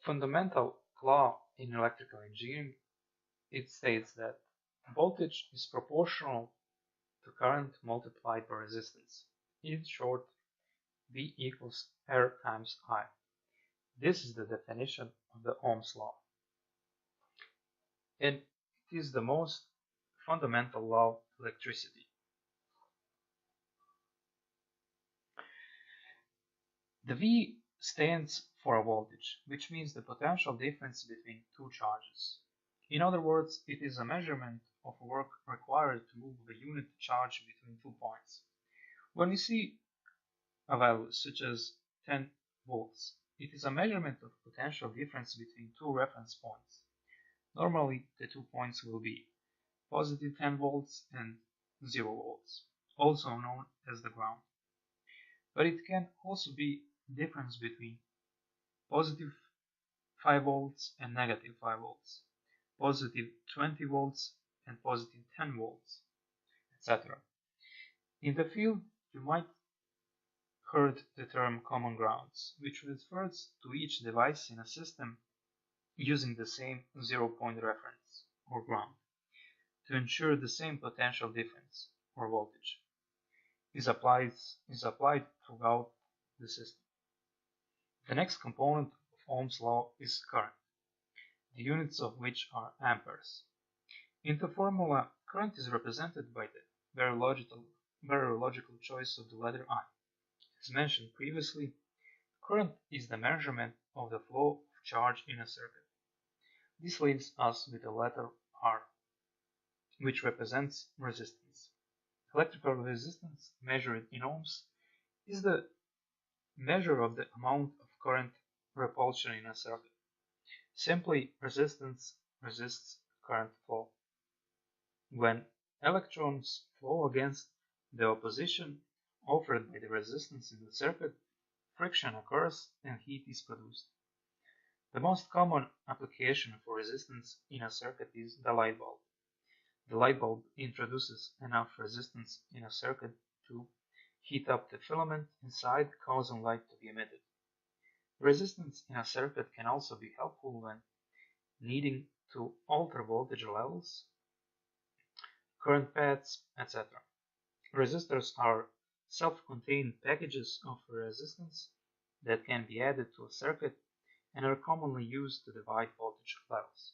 Fundamental law in electrical engineering, it states that voltage is proportional to current multiplied by resistance. In short, V equals R times I. This is the definition of the Ohm's law. And it is the most fundamental law of electricity. The V stands for a voltage, which means the potential difference between two charges. In other words, it is a measurement of work required to move the unit charge between 2 points. When we see a value such as 10 volts, it is a measurement of potential difference between two reference points. Normally, the 2 points will be positive 10 volts and 0 volts, also known as the ground. But it can also be difference between positive 5 volts and negative 5 volts, positive 20 volts and positive 10 volts, etc. In the field, you might heard the term common grounds, which refers to each device in a system using the same 0-point reference or ground to ensure the same potential difference or voltage is applied throughout the system. The next component of Ohm's law is current, the units of which are amperes. In the formula, current is represented by the very logical choice of the letter I. As mentioned previously, current is the measurement of the flow of charge in a circuit. This leaves us with the letter R, which represents resistance. Electrical resistance, measured in ohms, is the measure of the amount of current repulsion in a circuit. Simply, resistance resists current flow. When electrons flow against the opposition offered by the resistance in the circuit, friction occurs and heat is produced. The most common application for resistance in a circuit is the light bulb. The light bulb introduces enough resistance in a circuit to heat up the filament inside, causing light to be emitted. Resistance in a circuit can also be helpful when needing to alter voltage levels, current paths, etc. Resistors are self-contained packages of resistance that can be added to a circuit and are commonly used to divide voltage levels.